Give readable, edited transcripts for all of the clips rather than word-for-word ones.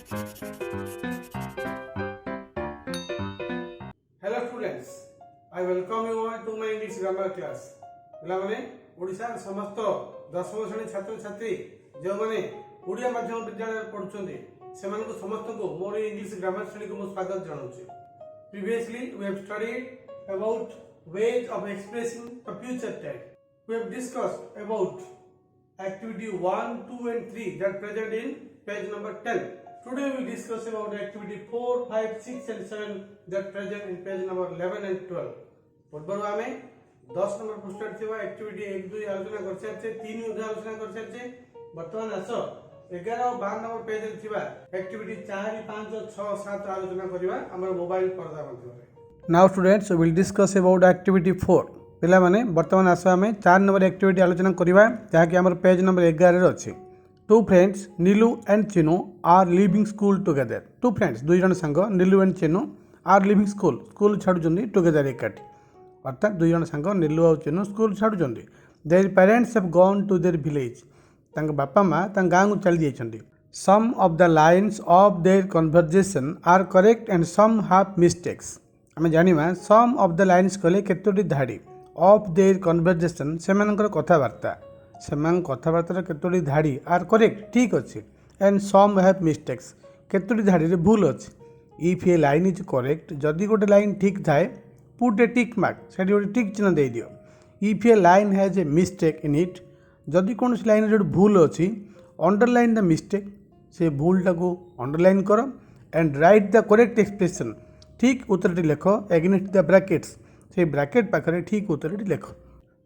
Hello students, I welcome you all to my English grammar class. ପିଲାମାନେ ଓଡ଼ିଶାର ସମସ୍ତ ଦଶମ ଶ୍ରେଣୀ ଛାତ୍ରଛାତ୍ରୀ ଯେଉଁମାନେ ଓଡ଼ିଆ ମାଧ୍ୟମ ବିଦ୍ୟାଳୟରେ ପଢୁଛନ୍ତି ସେମାନଙ୍କୁ ସମସ୍ତଙ୍କୁ ମୋର ଇଂଲିଶ ଗ୍ରାମାର ଶ୍ରେଣୀକୁ ମୁଁ ସ୍ୱାଗତ ଜଣାଉଛି. Previously we have studied about ways of expressing the future tense. We have discussed about activity 1, 2 and 3 that present in page number 10. Today we discuss about activity 4, 5, 6 and 7 that present in page number 11 and 12. पूर्व आमे 10 number पृष्ठ थिबा activity 1 2 आलोचना कर सारछे 3 उद्या आलोचना कर सारछे वर्तमान आस 11 और 12 नंबर पेज रे थिबा एक्टिविटी 4 5 6 7 आलोचना करिवा हमर मोबाइल पर्दा माध्यमरे. Now students we will discuss about activity 4. पिला माने वर्तमान आस आमे 4 नंबर एक्टिविटी आलोचना करिवा ताकि हमर पेज नंबर 11 रे अछि. Two friends Nilu and Chinu are leaving school together. Two friends दुई जन सांग Nilu and Chinu are leaving school. School छाडुचंदी together एकाठी. अर्थात दुई जन सांग Nilu और Chinu school छाडुचंदी. Their parents have gone to their village. तांग बापा माँ तांग गाँव को चली जाइछंदी. Some of the lines of their conversation are correct and some have mistakes. आमे जानिबा some of the lines कहले केतोटी धाडी of their conversation सेमानकर कथावार्ता सेमान कथाबार्तार केतोटी धाड़ी आर करेक्ट ठीक अच्छे एंड सम हैव मिस्टेक्स केतोटी धाड़ी रे भूल अच्छे. If a line is correct जदि गोटे लाइन ठीक थाए पुट ए टिक मार्क से गोटे टिक चिन्ह दे दियो. If a line has a mistake in it जदि कौन लाइन जो भूल अच्छी अंडरलाइन द मिस्टेक से भूलटा को अंडरलाइन कर and right the correct expression ठीक उत्तरटी लेख एगेन्स्ट द ब्रैकेट्स से ब्रैकेट पाखे ठीक उत्तरटी लेख.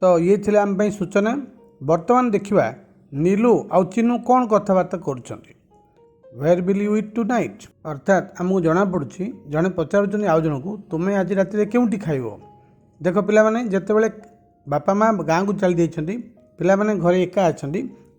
तो ये थे आम सूचना. वर्तमान देखा नीलू आउ चिनु कौन कथबार्ता करुँच where will you eat tonight अर्थात आमको जना पड़ी जड़े पचार आउ जन को तुम्हें आज रात के खाइब. देख पाने जिते बापा माँ गाँव को चली जाइए पाने घरे एका अच्छा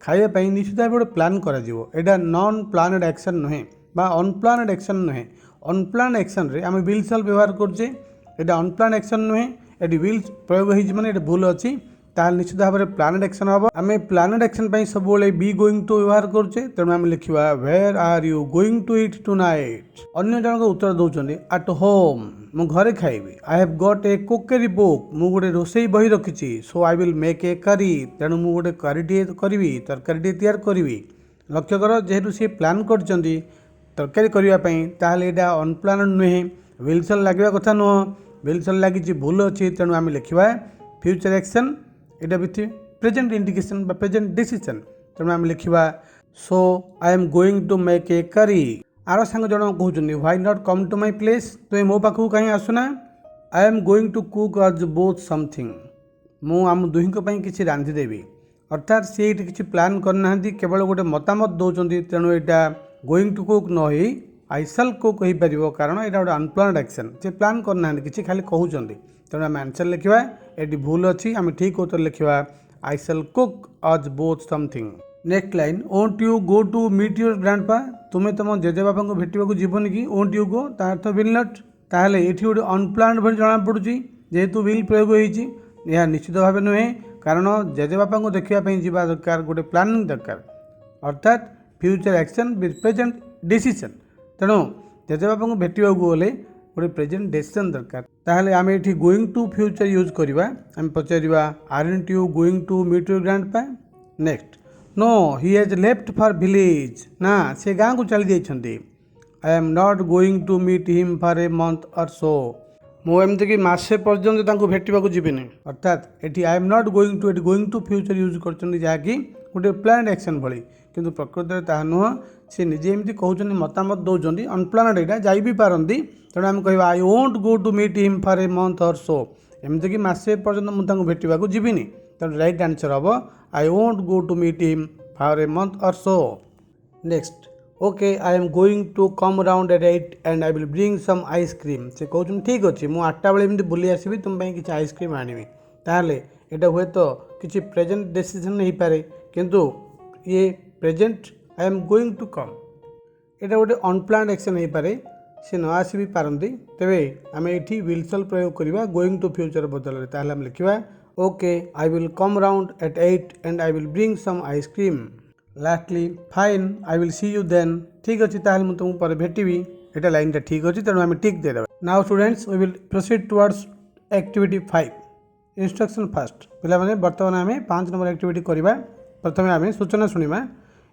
खावाई निश्चित भाव गोटे प्लान करा नॉन प्लानेड एक्शन नुहे अनप्लानेड एक्शन नुहे. अनप्लान एक्शन रे आम विल सेल व्यवहार करछे एटा अनप्लान एक्शन नुहे ये विल प्रयोग हो भूल अच्छी ताल निश्चित भाव में प्लानेड एक्शन हम आम प्लानेड एक्शन सब बी गोइंग टू व्यवहार करुचे तेणु आम लिखा where are you going to eat tonight. अन्य जन उत्तर दौरान एट होम मु घरे खाइबी. I have got a cookery book मु गोटे रोसई बही रखी सो आई विल मेक ए करी तेणु मु गोटे करी करी तरकारी तैयार करी. लक्ष्य कर जेहेतु सी प्लान कर तरकारी करने यहाँ अनप्लानेड नुहे विल सेल लगे कथा नुह विल सेल लगी भूल अच्छी तेणु आम लिखा फ्यूचर एक्शन एटा विथ प्रेजेंट इंडिकेशन बा प्रेजेंट डिसीजन तेणु आम लिखा so I am going to make a curry. आर सांग जन कहते why not come to my place तुम मो पाखक कहीं आसुना. I am going to cook us both something मु आम दुहींपाई किसी रांधिदेवी. अर्थात सी ये किसी प्लान करना केवल गोटे मतामत दौरान तेणु यहाँ गोइंग टू कुक न हो आई सेल कुक हो पार कारण यहाँ गोटे अनप्लानेड एक्शन से प्लान करना कि खाली कहते तेणु आम आंसर लिखा ये भूल अच्छी आम ठीक उत्तर लिखा I shall cook us both something. Next line won't you go to meet your grandpa तुम्हें तुम जेजेबापा को भेटा जीवन कि ओंट यू गो तार अर्थ विल नट ताहले ये गोटे अनप्लान्ड भाई जना पड़ी जेहेतु विल प्रयोग हो निश्चित भाव नुहे कारण जेजेबापा को देखापी जा दरकार गोटे प्लानिंग दरकार अर्थात future action with present decision. तेणु जेजेबापा को भेटा गले गोटे प्रेजेंट डिसीजन दरकार. ताहले आम ये गोइंग टू फ्यूचर यूज करवा आम पचारा aren't you going to meet your grandpa. Next no he has left for village ना से गाँव को चली जाइए. I am not going to meet him for a month और सो मुझे कि मसे पर्यंत भेटा जीवन अर्थात ये I am not going to going to future use कर जहाँकि गोटे प्लान एक्शन भली किंतु प्रकृति में ताहा नुह सी निजे एमती कहते मतामत दौरान अनप्लानेड यहाँ जाइ भी पारती तेणु आम कह I won't go to meet him for a month और सो एमती कि मसे पर्यंत मुझे भेटा जीविनी तेणु right answer hmm I won't go to meet him for a month और so. Next okay I am going to come round at 8 and I will bring some ice cream से कहते ठीक अच्छे मुझे 8टा बेले एमती बुली आसबि तुम किसी आइसक्रीम आनबी ताहले यहाँ हे तो किसी प्रेजेंट डिसीजन नहीं पारे किंतु ये present I am going to come यहाँ गोटे अनप्लान्ड एक्शन हो पारे सी न आसी भी पारती तेरे आम ये विल सेल प्रयोग करवा गोइंग टू फ्यूचर बदल ताहले आम लिखा okay I will come round at 8 and I will bring some ice cream. Lastly fine I will see you then ठीक अच्छे ताहले मुझे तुमको पर भेटिवी एटा लाइनटा ठीक अच्छे तेणु आम टिक देदेबा now students we will proceed towards activity 5 instruction first पिला माने वर्तमान आम 5 नंबर एक्टिविटी करवा प्रथम आम सूचना शुणा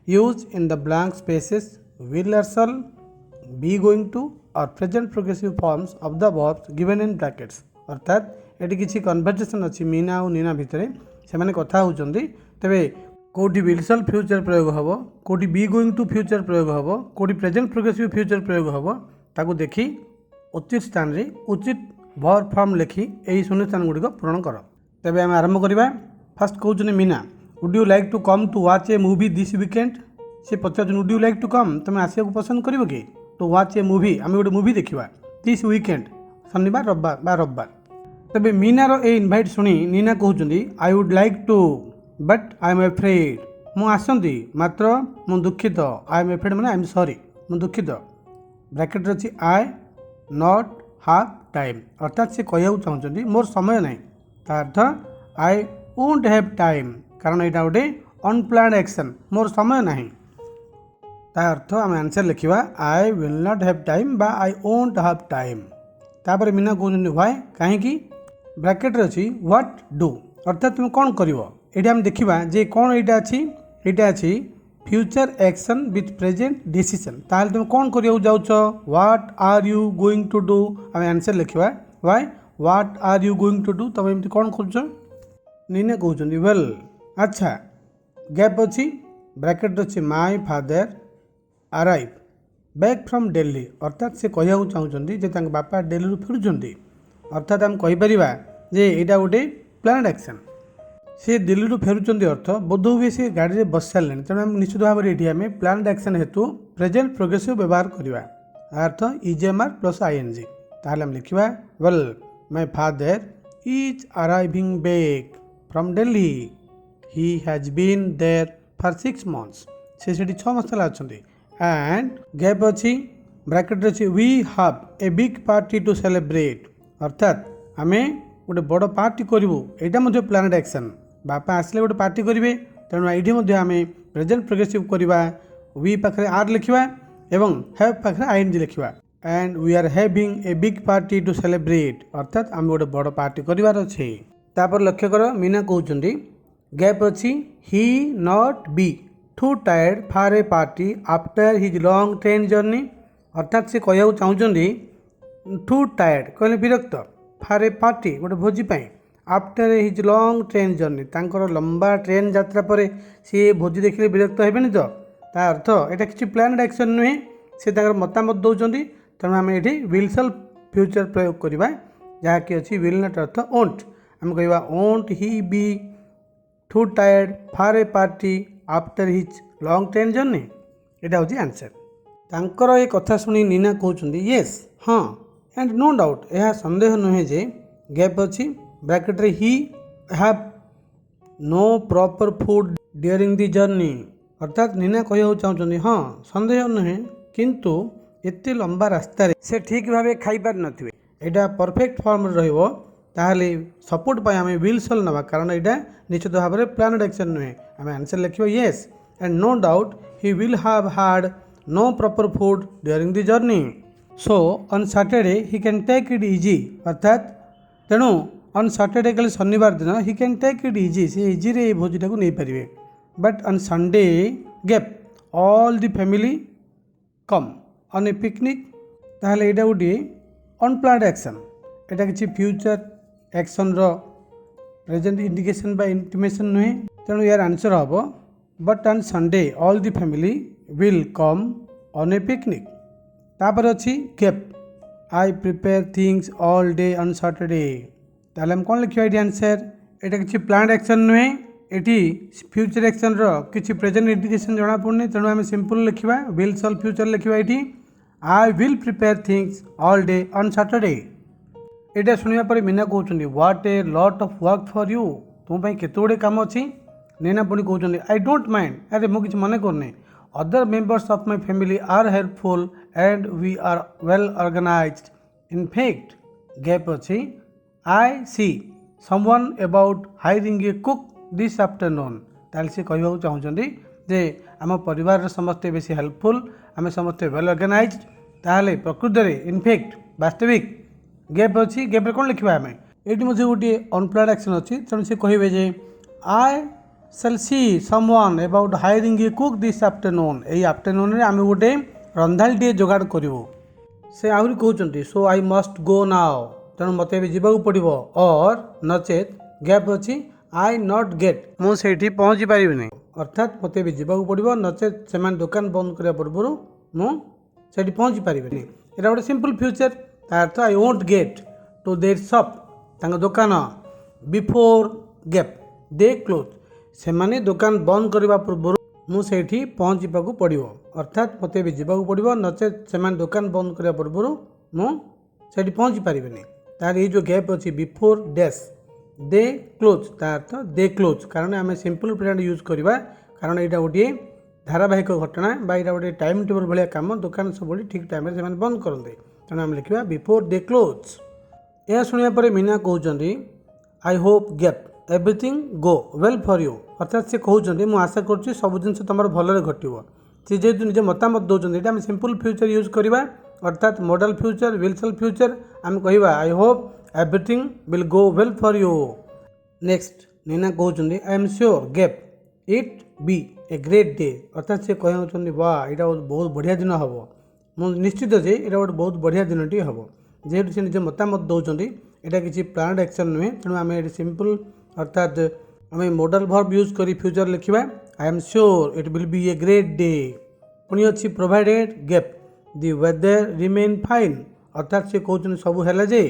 use in the blank spaces will or shall be going to or present progressive forms of the verbs given in brackets अर्थात ये किसी कन्वर्सेशन अच्छी मीना और नीना भितर से कथा होती तेरे कौटी विल फ्यूचर प्रयोग हम कौटी बी गोइंग टू फ्यूचर प्रयोग हम कौटी प्रेजेंट प्रोग्रेसिव फ्यूचर प्रयोग हम ताकू देखी उचित स्थान रे उचित वर्ब फॉर्म लिखी यही शून्य स्थान गुड़िक पूरण कर तेज आम आरंभ करवा फास्ट कहते Meena would you like to come to watch a movie this weekend से पचार would you like to come तुम आसवाक पसंद कर कि टू वाच ए मूवी आम गोटे मूवी देखा दिस वीकेंड शनिवार रविवार तेज मीनार ए इनभाइट शुणी नीना कहते I would like to but I am afraid मु आसती मात्र मु दुखित आई एम एफ्रेड मैंने आई एम सॉरी मु दुखित ब्रैकेट अच्छी आई नॉट हाव टाइम अर्थात से कहूँ चाहते मोर समय ना अर्थ आई वोंट हैव टाइम कारण यहाँ गोटे अनप्लान्ड एक्शन मोर समय ना अर्थ आम आंसर लिखा I will not have time बा आई वोंट हैव टाइम तापर मीना कहते व्हाई कहीं ब्रैकेट अच्छी व्हाट डू अर्थात तुम कौन कर ये आम देखा जे कौन यहाँ अच्छी यहाँ अच्छी future action with present decision ताल तुम कौन कर what are you going to do आम आंसर लिखा why what are you going to do तुम एमती कौन कर नीना कहते वेल अच्छा गैप अच्छी ब्रैकेट अच्छी my father arrive back from Delhi अर्थात से कहूँ चाहते जे बापा दिल्ली फेरुंट अर्थात आम कहीपर जे यहाँ गोटे प्लान्ड एक्शन सी दिल्ली फेरुंट अर्थ बोध हुए सी गाड़ी में बस सारे तेणु आम निश्चित भाव में ये आम प्लान्ड एक्शन हेतु प्रेजेंट प्रोग्रेसिव व्यवहार करवा अर्थ इजेएमआर प्लस आईएनजी ताहले आम लिखा well my father is arriving back from Delhi he has been there for 6 months से 6 मास अच्छा एंड गैप अच्छी ब्रैकेट अच्छी we have a big party to celebrate अर्थात आम गोटे बड़ पार्टी करूँ यहाँ प्लान्ड एक्शन बापा आसले गोटे पार्टी करेंगे तेणु ये आम प्रेजेंट प्रोग्रेसिव करवा वी पाखे आर लिखा एवं हैव पाखे आईएनजी लिखा and we are having a big party to celebrate अर्थात आम गोटे बड़ पार्टी करार अच्छे तापर लक्ष्य कर मीना कहते गैप अच्छी he not be too tired for a party after his long train journey अर्थात से कहूँ चाहते टू टायर्ड कहले विरक्त फॉर ए पार्टी गोटे भोजी after his long train journey तांकर लंबा ट्रेन यात्रा पर सी भोजी देखिले विरक्त हेबेनि तो ता अर्थ यहाँ किसी प्लान्ड एक्शन नुहे से मतामत दौरान तेणु आम ये विल शल फ्यूचर प्रयोग करवा जहाँकि अच्छी विल नॉट अर्थ ओंट आम कह won't he be too tired for a party after his long train journey यहाँ हूँ आंसर तांकर ये कथा शुणी नीना कहते येस हाँ एंड नो डाउट यह संदेह नुहे जे गैप अच्छी ब्रैकेट रे he have no proper food during the journey अर्थात नीना कहूँ चाहते हाँ संदेह नुहे किंतु एते लंबा रास्तार से ठीक भाव खाई पार नथिबे एटा परफेक्ट फॉर्म रहिबो ताहले सपोर्ट पाई आम विल शल नवा कारण यहाँ निश्चित भाव में प्लान्ड एक्शन नुहे आम आंसर लिखो yes and no doubt he will have had no proper food during the journey so on Saturday he can take it easy अर्थात तेणु ऑन सैटरडे कल शनिवार दिन he can take it easy से easy रे भोजीटा को नहीं पारे but on Sunday gap all the family come on a picnic ताहले यहाँ गोटे अनप्लान्ड एक्शन यहाँ किसी फ्यूचर एक्शन रो प्रेजेंट इंडिकेशन बा इंटिमेशन नुहे तेणु यार आंसर हम but on Sunday all the family will come on a picnic तापर अच्छी gap I prepare things all day on Saturday ताहले हम कौन लिखा ये आंसर यहाँ किसी प्लान्ड एक्शन नुहे ये फ्यूचर एक्शन रो किसी प्रेजेंट इंडिकेशन जना पड़े तेणु आम सिंपल लिखा विल शल फ्यूचर लिखा ये I will prepare things all day on Saturday यहाँ शुणा पर मीना कहते what a lot of work for you तुम केते गुड़े काम अच्छी नीना पुणी कहते आई डोंट माइंड अरे मुझे मन करनी other members of my family are helpful and we are well organised in fact gap अच्छी I see someone about hiring a cook this afternoon ताल से कहूँ चाहते जे आम परिवार समस्ते बेसी हेल्पफुल आम समस्ते वेल ऑर्गेनाइज ताहले प्रकृत में इनफैक्ट वास्तविक गैप अच्छी गैप कौन लिखा आम ये मुझे गोटे अनप्लाइड एक्शन अच्छी तेणु से कहे जे I shall see someone about hiring a cook this afternoon यही आफ्टरनून आम गोटे रंधाड़ीटे जोगाड़ करूँ से आहरी कहते सो आई मस्ट गो नाउ तेणु मत जावाक पड़ो और नचेत गैप अच्छी आई नॉट गेट मुझे पहुँची पारिनी अर्थात मत जावाक पड़ो नचेत से दुकान बंद करने पूर्व मुझे पहुँची पारिनी यहाँ गोटे सिंपल फ्यूचर अर्थ I won't get to there shop दुकान बिफोर गैप दे क्लोज से माने दुकान बंद करने पूर्व मुझे पहुँचा पड़ो अर्थात मत जावाक पड़ो नचेत से दुकान बंद करने पूर्व मुझे पहुँची पारिनी तार ये जो गैप अच्छी before dash they close earth they close कारण आम सिंपल प्रेजेंट यूज करवा कारण यहाँ गोटे धारावाहिक घटना यहाँ गोटे टाइम टेबल भाया कम दुकान सब ठीक टाइम से बंद करते तेणु आम लिखा बिफोर दे क्लोज यह शुणा पर मीना कहते I hope gap everything go well for you अर्थात से कहते मुझे आशा करुँच सब जिन तुम भलରେ घटो सी जेहतु निजे मतामत दौरान ये सिंपल फ्यूचर यूज करवा अर्थात मॉडल फ्यूचर विलसेल फ्यूचर आम कह I hope everything will go well for you next Neena कहते I am sure gap it be a great day अर्थात से कहते वाह यहाँ बहुत बढ़िया दिन हम मुझे निश्चित जे यहाँ गोटे बहुत बढ़िया दिन टी हम जेहेतु से निजे मतामत दौरान यहाँ किसी प्लान्ड एक्शन नुहे तेणु आम ये सिंपल अर्थात आम मॉडल वर्ब यूज कर फ्यूचर लिखा आई am sure it will be a great day पुणी अच्छी प्रोवाइडेड गैप दि वेदर रिमेन फाइन अर्थात से कहते सब है जे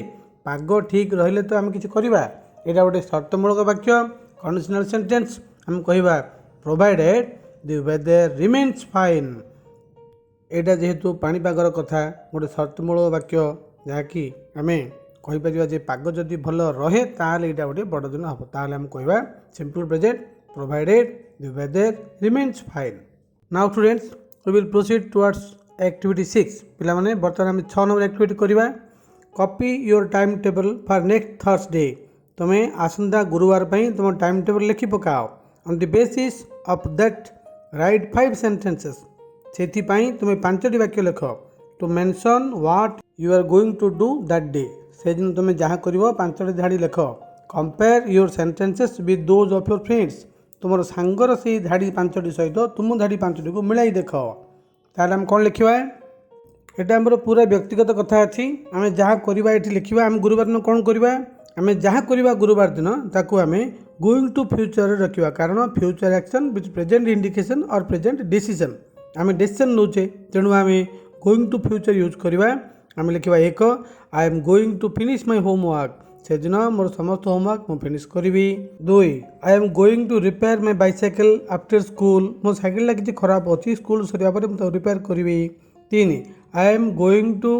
पाग ठीक रहिले तो आम किसी करवा यहाँ गोटे शर्तमूलक वाक्य कंडीशनल सेंटेंस आम कह provided the weather remains fine यहाँ जेहेतु पाणीपागर कथा गोटे शर्तमूलक वाक्य जहाँकि आम कहीपर जे पाग जदि भल रहे ताले यहाँ गोटे बड़ दिन हम ताले आम कह simple present provided the weather remains fine now students we will proceed towards activity 6 पिला माने बर्तमान आम 6 नंबर एक्टिविटी करवा copy your time table for next Thursday तुम्हें आसंता गुरुवार पर तुम टाइम टेबल लिखि पकाओ on the basis of that right 5 sentences से तुम्हें 5टी वाक्य लिख to mention what you are going to do that day से दिन तुम्हें जहाँ कर 5टी धाड़ी लिख compare your sentences with those of your friends तुम सांगर से धाड़ी 5टी सहित तुम धाड़ी 5टी को मिलाई देख ताहले आम कौन लिखा यहाँ आमर पूरा व्यक्तिगत कथा अच्छी आम जहाँ करवा ये लिखा आम गुरुवार दिन कौन करवा आम जहाँ करवा गुरुवार दिन ताकू आम गोइंग टू फ्यूचर रखा कारण future action with present indication और प्रेजेंट डिसीजन आम डिसीजन नौचे तेणु आम गोइंग टू फ्यूचर यूज करवा आम लिखा 1 I am going to finish my homework से दिन मोर समस्त होमवर्क मुझे फिनिश करी 2 I am going to repair my bicycle after school मो साइकेल किसी खराब अच्छी स्कूल सरिया पर मुझे रिपेयर करी 3 I am going to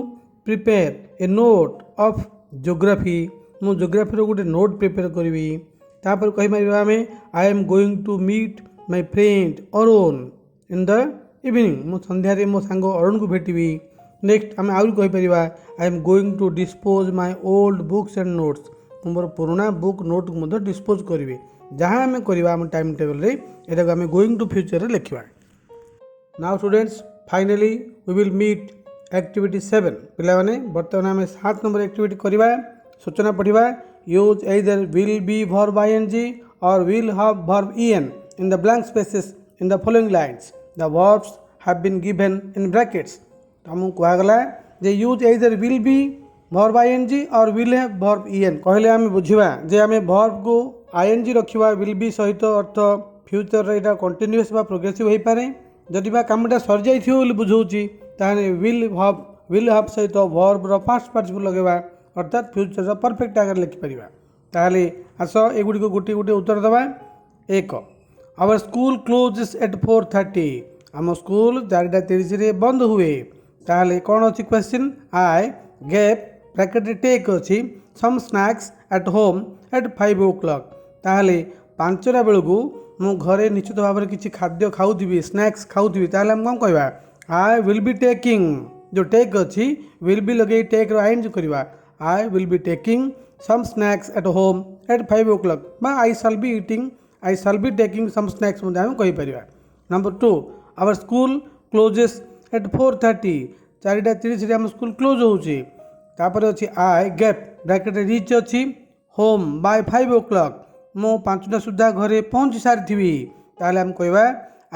prepare a note of geography मु ज्योग्राफी गोटे नोट प्रिपेयर करी तापर कहीपर आम I am going to meet my friend Arun in the evening मो संध्यारे मो सांग अरुण को भेटबी नेक्स्ट आम आउरी कहीपर I am going to dispose my old books and notes मोर पुराना बुक नोट को डिस्पोज करी जहाँ आम करवा आम टाइम टेबल यहाँ आम गोइंग टू फ्यूचर लिखा now students finally we will meet activity 7 पिला माने बर्तमान आम 7 नंबर एक्टिविटी करवा सूचना पढ़ा use either will be verb I N G or will have verb E N in the blank spaces in the following lines the verbs have been given in brackets हमको कहगला जे use either will be verb I N G or will have verb E N कहले आम बुझा जे आम verb को ING रखा will be सहित अर्थ फ्यूचर यहाँ कंटिन्यूअस बा प्रोग्रेसिव हो पारे जदि बा कामटा सर जाइए बुझाऊँगी ताहले विल हैव सहित वर्बर पास्ट पार्टिसिपल लगेगा अर्थात फ्यूचर परफेक्ट आगे लिखिपर ताहले आस एगुड़ी गोटे गोटे उत्तर दवा 1 आवर स्कूल क्लोजेस एट 4:30 आम स्कूल 4:30 बंद हुए ताहले कौन अच्छी question I gap bracket take अच्छी some snacks at home at 5 o'clock ताहले 5टा बेलू मु घरे निश्चित भाव में किसी खाद्य खाऊथी स्नैक्स खाऊथी ताहले हम कौन कहवा आई विल बी टेकिंग जो टेक अच्छी विल बी लगे टेक आईएनजी करवा I will be taking some snacks at home at 5 o'clock बा I shall be eating I shall be taking some snacks आम कहीपर Number 2, our school closes at 4:30. 4:30 आम school close होची. तापर अछि I get bracket reach अछि home by 5 o'clock. मो 5टा सुद्धा घरे पहुँची सारिथिबी. ताले हम कहबा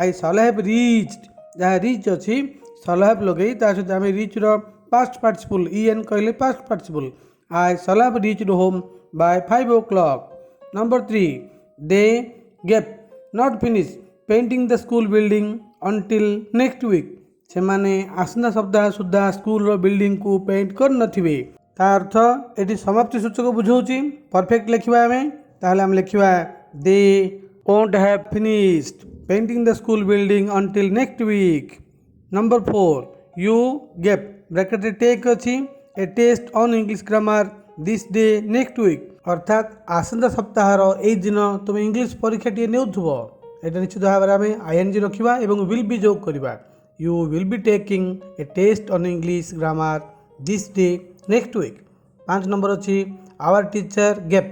आई शैल हैव रीच्ड. जहाँ रीच अछि शैल हैव लगेई ता सहित आम रीच रो पास्ट पार्टिसिपल en कहले past participle. I shall have reached home by 5 o'clock. Number 3, they get not finished painting the school building until next week. ସେମାନେ ଆସନ୍ତା ସପ୍ତାହ ସୁଦ୍ଧା ସ୍କୁଲର ବିଲ୍ଡିଂ को पेंट कर नथिबे. ता अर्थ एटी समाप्ति सूचक बुझाउची. परफेक्ट लिखिबा हमें ताहले हम लिखिबा दे won't have finished painting the school building until next week. Number 4, you get bracket take अछि a test on English grammar this day next week. अर्थात आसंता सप्ताहर एई दिन तुम इंग्लिश परीक्षाटी नेउथुबो. एटा निश्चित भाବରେ ଆମେ ing रखिबा एवं will be जोग करिबा. You will be taking a test on English grammar this day next week. 5 number अछि our teacher gave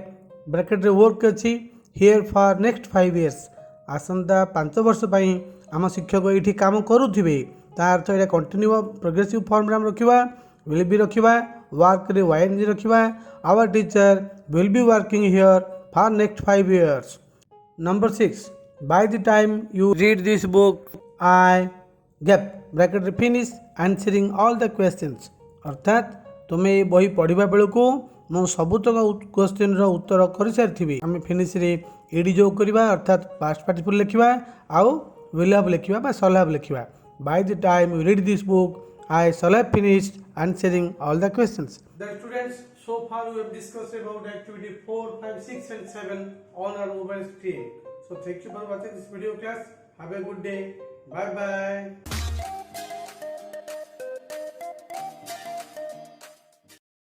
ब्रैकेट रे वर्क अछि here for next 5 years. आसंता 5 वर्ष पई आम शिक्षक एठी काम करूथिबे. ता अर्थ एटा कंटिन्यू प्रोग्रेसिव फॉर्म रे हम रखिबा. will be रखिबा. work रे ing रखिबा. our teacher will be working here for next 5 years. Number 6, by the time you read this book I get bracket रे finish answering all the questions. अर्थात तुम्हें ये बही पढ़िबा बेलको मो सबुतक question रो उत्तर करि सारिथिबी. आमे फिनिश रे एडी जोग करबा अर्थात पास्ट पार्टिसिपल लिखिबा आउ will have लिखिबा बा shall have लिखिबा. by the time you read this book I shall have finished answering all the questions. The students, so far we have discussed about activity 4, 5, 6 and 7 on our mobile screen. So thank you for watching this video class. Have a good day. Bye bye.